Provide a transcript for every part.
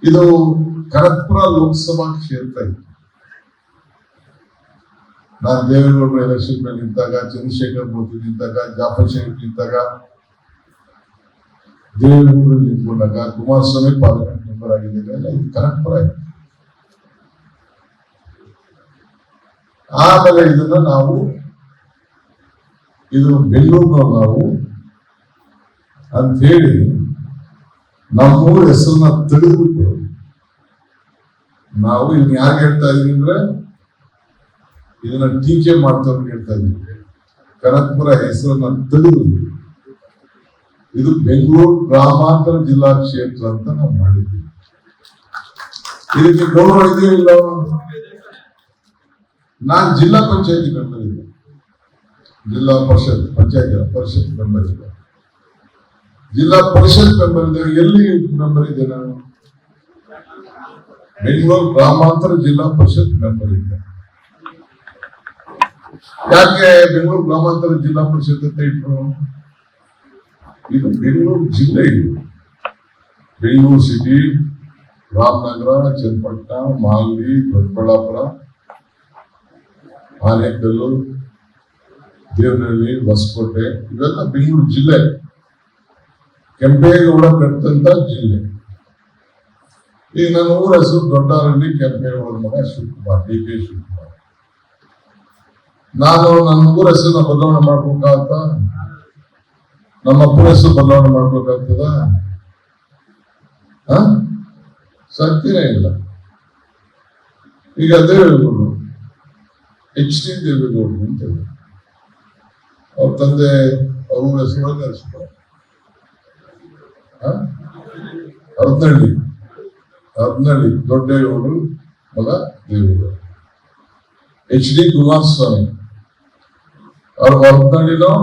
ಇದು ಕನಕಪುರ ಲೋಕಸಭಾ ಕ್ಷೇತ್ರ ಇತ್ತು. ನಾನು ದೇವೇಗೌಡರು ಎಲೆಕ್ಷನ್ ಮೇಲೆ ನಿಂತಾಗ, ಚಂದ್ರಶೇಖರ್ ಮೂರ್ತಿ ನಿಂತಾಗ, ಜಾಫರ್ ಶರೀಫ್ ನಿಂತಾಗ, ದೇವೇಗೌಡರು ನಿಂತ್ಕೊಂಡಾಗ, ಕುಮಾರಸ್ವಾಮಿ ಪಾರ್ಲಿಮೆಂಟ್ ಮೆಂಬರ್ ಆಗಿದ್ದಾಗ ಇದು ಕನಕಪುರ ಇತ್ತು. ಆಮೇಲೆ ಇದನ್ನ ನಾವು ಇದು ಬೆಂಗಳೂರಿನವ್ರು ನಾವು ಅಂತ ಹೇಳಿ ನಮ್ಮೂರ ಹೆಸರನ್ನ ತೆಗೆದುಬಿಟ್ಟು ನಾವು ಇದನ್ನ ಯಾರು ಹೇಳ್ತಾ ಇದೀವಿ ಅಂದ್ರೆ ಇದನ್ನ ಟೀಕೆ ಮಾಡ್ತಾರೆ ಹೇಳ್ತಾ ಇದೀವಿ. ಕನಕಪುರ ಹೆಸರನ್ನ ತೆಗೆದು ಇದು ಬೆಂಗಳೂರು ಗ್ರಾಮಾಂತರ ಜಿಲ್ಲಾ ಕ್ಷೇತ್ರ ಅಂತ ನಾವು ಮಾಡಿದ್ವಿ. ಇದಕ್ಕೆ ಗೌರವ ಇದೆಯೋ ಇಲ್ಲ? ನಾನು ಜಿಲ್ಲಾ ಪಂಚಾಯತಿ ಮೆಂಬರ್ ಇದ್ದೆ, ಜಿಲ್ಲಾ ಪರಿಷತ್ ಪರಿಷತ್ ಮೆಂಬರ್ ಇದ್ದೆ, ಜಿಲ್ಲಾ ಪರಿಷತ್ ಮೆಂಬರ್ ಇದ್ದೆ. ಎಲ್ಲಿ ಮೆಂಬರ್ ಇದ್ದೆ ನಾನು? ಬೆಂಗಳೂರು ಗ್ರಾಮಾಂತರ ಜಿಲ್ಲಾ ಪರಿಷತ್ ಮೆಂಬರ್ ಇದ್ದೆ. ಯಾಕೆ ಬೆಂಗಳೂರು ಗ್ರಾಮಾಂತರ ಜಿಲ್ಲಾ ಪರಿಷತ್ ಅಂತ ಇಟ್ರು? ಇದು ಬೆಂಗಳೂರು ಜಿಲ್ಲೆ, ಇದು ಬೆಂಗಳೂರು ಸಿಟಿ, ರಾಮನಗರ, ಚನ್ನಪಟ್ಟಣ, ಮಾಗಡಿ, ದೊಡ್ಡಬಳ್ಳಾಪುರ, ಆನೇಕಲ್ಲು, ದೇವನಹಳ್ಳಿ, ಹೊಸಕೋಟೆ ಇವೆಲ್ಲ ಬೆಂಗಳೂರು ಜಿಲ್ಲೆ. ಕೆಂಪೇಗೌಡ ಕಟ್ಟಂತ ಜಿಲ್ಲೆ. ಈಗ ನನ್ನ ಊರ ಹೆಸರು ದೊಡ್ಡಾರಳ್ಳಿ, ಕೆಂಪೇಗೌಡ ಮಗ ಶಿವಕುಮಾರ್, ಡಿ ಕೆ ಶಿವಕುಮಾರ್. ನಾನು ನನ್ನ ಊರ ಹೆಸರನ್ನ ಬದಲಾವಣೆ ಮಾಡ್ಬೇಕಾಗ್ತ? ನಮ್ಮ ಅಪ್ಪನ ಹೆಸರು ಬದಲಾವಣೆ ಮಾಡ್ಬೇಕಾಗ್ತದ? ಸಾಧ್ಯನೇ ಇಲ್ಲ. ಈಗ ದೇವೇಗೌಡರು, ಎಚ್ ಡಿ ದೇವೇಗೌಡರು ಅಂತ ಹೇಳಿ ಅವ್ರ ತಂದೆ ಅವ್ರ ಹೆಸರು ಹರದನಹಳ್ಳಿ ದೊಡ್ಡೇಗೌಡರು ಮಗ ದೇವೇಗೌಡರು. ಎಚ್ ಡಿ ಕುಮಾರಸ್ವಾಮಿ ಅವ್ರ ಹರದನಹಳ್ಳಿನೋ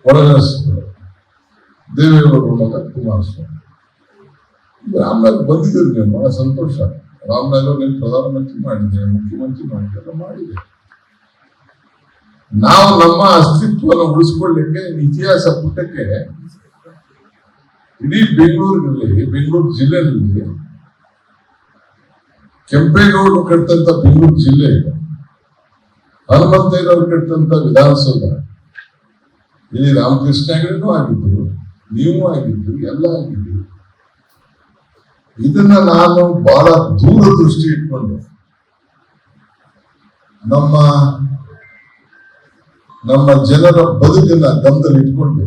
ಒಳಗರಿಸ್ತಾರೆ, ದೇವೇಗೌಡರು ಮಗ ಕುಮಾರಸ್ವಾಮಿ. ರಾಮನಗರ ಬಂದಿದ್ದೀರಿ ನೀವು, ಬಹಳ ಸಂತೋಷ. ರಾಮನಗರ ನೀವು ಪ್ರಧಾನಮಂತ್ರಿ ಮಾಡಿದ್ದೇನೆ, ಮುಖ್ಯಮಂತ್ರಿ ಮಾಡಿದ್ದೇನೆ, ಮಾಡಿದೆ. ನಾವು ನಮ್ಮ ಅಸ್ತಿತ್ವವನ್ನು ಉಳಿಸ್ಕೊಳ್ಳಿಕ್ಕೆ ಇತಿಹಾಸ ಪುಟಕ್ಕೆ ಇಡೀ ಬೆಂಗಳೂರು ಜಿಲ್ಲೆಯಲ್ಲಿ ಕೆಂಪೇಗೌಡರು ಕಟ್ಟಿದಂತ ಬೆಂಗಳೂರು ಜಿಲ್ಲೆ, ಹನುಮಂತಯ್ಯನವರು ಕಟ್ಟಿದಂತ ವಿಧಾನಸೌಧ, ಇಲ್ಲಿ ರಾಮಕೃಷ್ಣ ಹೆಗಡೆನೂ ಆಗಿದ್ರು, ನೀವು ಆಗಿದ್ರು, ಎಲ್ಲ ಆಗಿದ್ರು. ಇದನ್ನ ನಾನು ಬಹಳ ದೂರದೃಷ್ಟಿ ಇಟ್ಕೊಂಡು ನಮ್ಮ ಜನರ ಬದುಕನ್ನ ಗಮನದಲ್ಲಿ ಇಟ್ಕೊಂಡು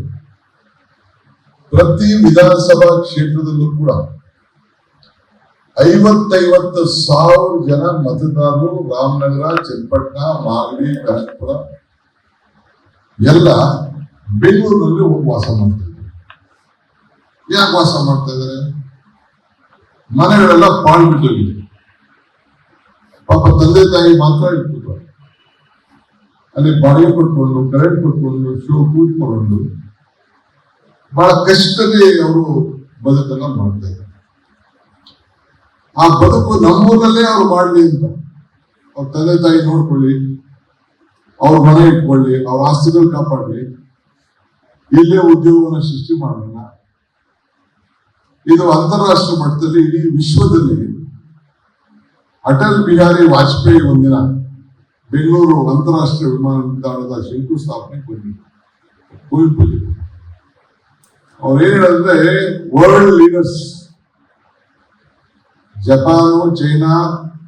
ಪ್ರತಿ ವಿಧಾನಸಭಾ ಕ್ಷೇತ್ರದಲ್ಲೂ ಕೂಡ 50,000 ಜನ ಮತದಾರರು ರಾಮನಗರ, ಚನ್ನಪಟ್ಟಣ, ಮಾಗಡಿ, ಕನಕಪುರ ಎಲ್ಲ ಬೆಂಗಳೂರಿನಲ್ಲಿ ಹೋಗಿ ವಾಸ ಮಾಡ್ತಾ ಇದ್ದಾರೆ. ಯಾಕೆ ವಾಸ ಮಾಡ್ತಾ ಇದ್ದಾರೆ? ಮನೆಗಳೆಲ್ಲ ಪಾಳ್ಬಿಟ್ಟಿವೆ. ಪಾಪ ತಂದೆ ತಾಯಿ ಮಾತ್ರ ಇಟ್ಬಿಟ್ರು. ಅಲ್ಲಿ ಬಾಡಿಗೆ ಕೊಟ್ಕೊಂಡು, ಕರೆಂಟ್ ಕೊಟ್ಕೊಂಡು, ಕೂತ್ಕೊಂಡು ಬಹಳ ಕಷ್ಟದಲ್ಲಿ ಅವರು ಬದುಕನ್ನ ಮಾಡ್ತಾ ಇದ್ದಾರೆ. ಆ ಬದುಕು ನಮ್ಮೂರಲ್ಲೇ ಅವ್ರು ಮಾಡ್ಲಿ ಅಂತ ಅವ್ರ ತಂದೆ ತಾಯಿ ನೋಡ್ಕೊಳ್ಳಿ, ಅವ್ರ ಮನೆ ಇಟ್ಕೊಳ್ಳಿ, ಅವ್ರ ಆಸ್ತಿಗಳು ಕಾಪಾಡ್ಲಿ, ಇಲ್ಲೇ ಉದ್ಯೋಗವನ್ನು ಸೃಷ್ಟಿ ಮಾಡೋಣ. ಇದು ಅಂತಾರಾಷ್ಟ್ರೀಯ ಮಟ್ಟದಲ್ಲಿ ಇಡೀ ವಿಶ್ವದಲ್ಲಿ ಅಟಲ್ ಬಿಹಾರಿ ವಾಜಪೇಯಿ ಒಂದಿನ ಬೆಂಗಳೂರು ಅಂತಾರಾಷ್ಟ್ರೀಯ ವಿಮಾನ ನಿಲ್ದಾಣದ ಶಂಕುಸ್ಥಾಪನೆ ಕುರಿತು ಅವ್ರು ಏನ್ ಹೇಳಿದ್ರೆ, world leaders Japan, China,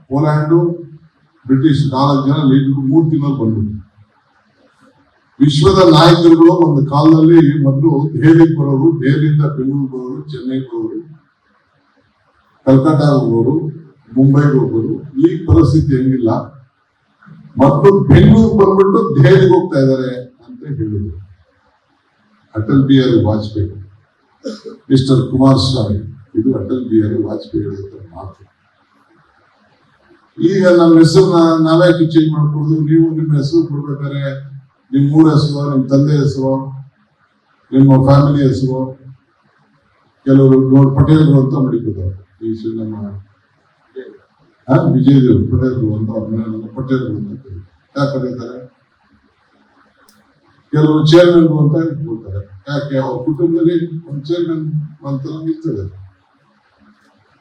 Poland, British 4 ಜನ ಲೀಡರ್ 3 ತಿಂಗಳು ಬಂದ್ರು. ವಿಶ್ವದ ನಾಯಕರುಗಳು ಒಂದು ಕಾಲದಲ್ಲಿ ಮೊದಲು ದೆಹಲಿಗೆ ಬರೋರು, ದೆಹಲಿಯಿಂದ ಬೆಂಗಳೂರು ಬರೋರು, ಚೆನ್ನೈಗೆ ಬರೋರು, ಕಲ್ಕಟ್ಟಾಗೆ ಹೋಗೋರು, ಮುಂಬೈಗೆ ಹೋಗೋರು. ಈ ಪರಿಸ್ಥಿತಿ ಹೆಂಗಿಲ್ಲ, ಮೊದಲು ಬೆಂಗಳೂರು ಬಂದ್ಬಿಟ್ಟು ದೆಹಲಿಗೆ ಹೋಗ್ತಾ ಇದ್ದಾರೆ ಅಂತ ಹೇಳಿದ್ರು ಅಟಲ್ ಬಿಹಾರಿ ವಾಜಪೇಯಿ. ಮಿಸ್ಟರ್ ಕುಮಾರಸ್ವಾಮಿ, ಇದು ಅಟಲ್ ಬಿಹಾರಿ ವಾಜಪೇಯಿ ಹೇಳಿದ ಮಾತು. ಈಗ ನಮ್ಮ ಹೆಸರನ್ನ ನಾವ್ಯಾಕೆ ಚೇಂಜ್ ಮಾಡ್ಕೊಡುದು? ನೀವು ನಿಮ್ಮ ಹೆಸರು ಕೊಡ್ಬೇಕಾದ್ರೆ ನಿಮ್ಮ ಊರ ಹೆಸರು, ನಿಮ್ಮ ತಂದೆ ಹೆಸರು, ನಿಮ್ಮ ಫ್ಯಾಮಿಲಿ ಹೆಸರು, ಕೆಲವರು ಪಟೇಲ್ರು ಅಂತ ಮಾಡಿಕೊತಾರೆ. ಈ ನಮ್ಮ ವಿಜಯದೇವ್ ಪಟೇಲ್ರು ಅಂತ ಪಟೇಲ್ರು ಅಂತ ಯಾಕೆ ಕರೀತಾರೆ? ಕೆಲವರು ಚೇರ್ಮನ್ ಅಂತ ಇಟ್ಕೊಳ್ತಾರೆ. ಯಾಕೆ ಅವ್ರ ಕುಟುಂಬದಲ್ಲಿ ಒಂದು ಚೇರ್ಮನ್ ಅಂತ ಇರ್ತದೆ.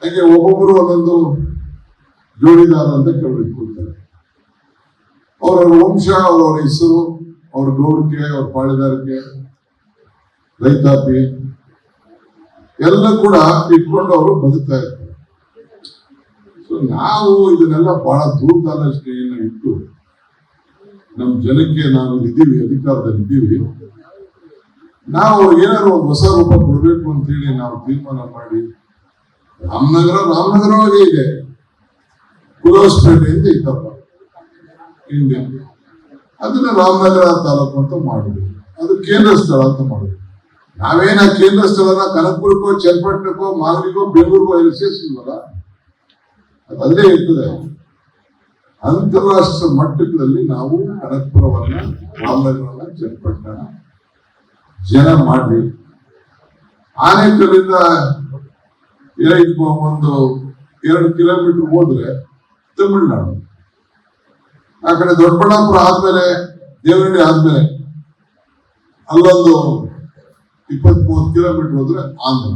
ಹಾಗೆ ಒಬ್ಬೊಬ್ಬರು ಒಂದೊಂದು ಜೋಡಿದಾರ ಅಂತ ಕೇಳಿಟ್ಕೊಳ್ತಾರೆ. ಅವರ ವಂಶ, ಅವರವರ ಹೆಸರು, ಅವ್ರ ಗೌರಿಕೆ, ಅವ್ರ ಪಾಳೆದಾರಿಕೆ, ರೈತಾಪಿ ಎಲ್ಲ ಕೂಡ ಇಟ್ಕೊಂಡು ಅವರು ಬದುಕ್ತಾ ಇರ್ತಾರೆ. ಸೊ ನಾವು ಇದನ್ನೆಲ್ಲ ಬಹಳ ದೂರದೃಷ್ಟಿಯನ್ನು ಇಟ್ಟು ನಮ್ಮ ಜನಕ್ಕೆ ನಾವು ಇದ್ದೀವಿ, ಅಧಿಕಾರದಲ್ಲಿ ಇದ್ದೀವಿ, ನಾವು ಏನಾದ್ರು ಒಂದು ಹೊಸ ರೂಪ ಕೊಡಬೇಕು ಅಂತೇಳಿ ನಾವು ತೀರ್ಮಾನ ಮಾಡಿ ರಾಮನಗರವಾಗೇ ಇದೆ, ಕುಲೋಸ್ಪೇಟೆ ಅಂತ ಇತ್ತಪ್ಪ ಹಿಂದೆ, ಅದನ್ನ ರಾಮನಗರ ತಾಲೂಕು ಅಂತ ಮಾಡಿದ್ವಿ. ಅದು ಕೇಂದ್ರ ಸ್ಥಳ ಅಂತ ಮಾಡಿದ್ವಿ. ನಾವೇನ ಕೇಂದ್ರ ಸ್ಥಳನ ಕನಕಪುರಕ್ಕೋ, ಚನ್ನಪಟ್ಟಣಕ್ಕೋ, ಮಾಗಡಿಗೋ, ಬೆಂಗಳೂರಿಗೋ ಇಲ್ಲಿ ಸೇರಿಸಿಲ್ವಲ್ಲ, ಅಲ್ಲೇ ಇರ್ತದೆ. ಅಂತಾರಾಷ್ಟ್ರೀಯ ಮಟ್ಟದಲ್ಲಿ ನಾವು ಕನಕಪುರವನ್ನ, ರಾಮನಗರವನ್ನ, ಚನ್ನಪಟ್ಟಣ ಜನ ಮಾಡಿ ಆನೇಕಲ್ಲಿಂದ ಒಂದು 2 ಕಿಲೋಮೀಟರ್ ಹೋದ್ರೆ ತಮಿಳುನಾಡು, ಆ ಕಡೆ ದೊಡ್ಡಬಳ್ಳಾಪುರ ಆದ್ಮೇಲೆ, ದೇವನಹಳ್ಳಿ ಆದ್ಮೇಲೆ ಅಲ್ಲೊಂದು 20-30 ಕಿಲೋಮೀಟರ್ ಹೋದ್ರೆ ಆಂಧ್ರ,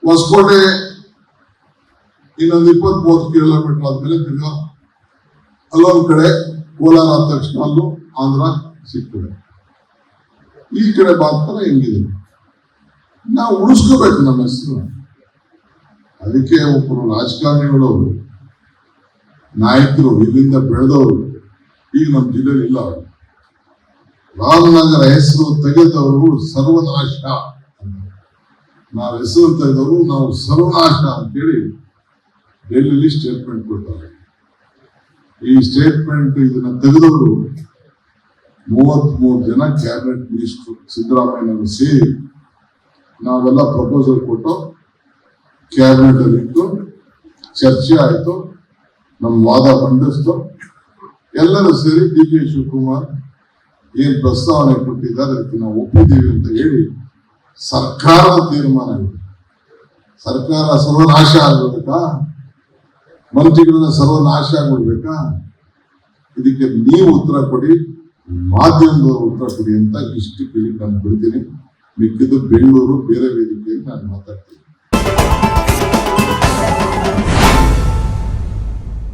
ಹೊಸಕೋಟೆ ಇನ್ನೊಂದು 20-30 ಕಿಲೋಮೀಟರ್ ಆದ್ಮೇಲೆ ತಿರ್ಗಾ ಅಲ್ಲೊಂದ್ ಕಡೆ ಕೋಲಾರ ಆದ ತಕ್ಷಣ ಅಲ್ಲೂ ಆಂಧ್ರ ಸಿಗ್ತದೆ. ಈ ಕಡೆ ಭಾಗದಲ್ಲಿ ಹೆಂಗಿದೆ, ನಾವು ಉಳಿಸ್ಕೋಬೇಕು ನಮ್ಮ ಹೆಸರು. ಅದಕ್ಕೆ ಒಬ್ಬರು ರಾಜಕಾರಣಿಗಳು, ನಾಯಕರು, ಇಲ್ಲಿಂದ ಬೆಳೆದವರು ಈಗ ನಮ್ಮ ಜಿಲ್ಲೆಯಲ್ಲಿ ಇಲ್ಲ. ರಾಮನಗರ ಹೆಸರು ತೆಗೆದವರು ಸರ್ವನಾಶ, ನಾವು ಹೆಸರು ತೆಗೆದವರು ನಾವು ಸರ್ವನಾಶ ಅಂತೇಳಿ ಡೆಲ್ಲಿಲಿ ಸ್ಟೇಟ್ಮೆಂಟ್ ಕೊಡ್ತಾರೆ. ಈ ಸ್ಟೇಟ್ಮೆಂಟ್ ಇದನ್ನ ತೆಗೆದವರು 33 ಜನ ಕ್ಯಾಬಿನೆಟ್ ಮಿನಿಸ್ಟರ್ ಸಿದ್ದರಾಮಯ್ಯನವರು ಸೇರಿ ನಾವೆಲ್ಲ ಪ್ರಪೋಸಲ್ ಕೊಟ್ಟು ಕ್ಯಾಬಿನೆಟ್ ಅಲ್ಲಿ ಇಟ್ಟು ಚರ್ಚೆ ಆಯ್ತು, ನಮ್ಮ ವಾದ ಮಂಡಿಸ್ತು. ಎಲ್ಲರೂ ಸೇರಿ ಡಿ ಕೆ ಶಿವಕುಮಾರ್ ಏನ್ ಪ್ರಸ್ತಾವನೆ ಕೊಟ್ಟಿದ್ದಾರೆ ಅದಕ್ಕೆ ನಾವು ಒಪ್ಪಿದ್ದೀವಿ ಅಂತ ಹೇಳಿ ಸರ್ಕಾರದ ತೀರ್ಮಾನ ಇದೆ. ಸರ್ಕಾರ ಸರ್ವನಾಶ ಆಗ್ಬಿಡ್ಬೇಕಾ, ಮಂತ್ರಿಗಳನ್ನ ಸರ್ವನಾಶ ಆಗ್ಬಿಡ್ಬೇಕಾ? ಇದಕ್ಕೆ ನೀವು ಉತ್ತರ ಕೊಡಿ, ಮಾಧ್ಯಮದವರು ಉತ್ತರ ಕೊಡಿ ಅಂತ ಇಷ್ಟು ಕೇಳಿ ನಾನು ಬಿಡ್ತೀನಿ. ಮಿಕ್ಕಿದ್ದು ಬೆಂಗಳೂರು ಬೇರೆ ವೇದಿಕೆಯಲ್ಲಿ ನಾನು ಮಾತಾಡ್ತೀನಿ.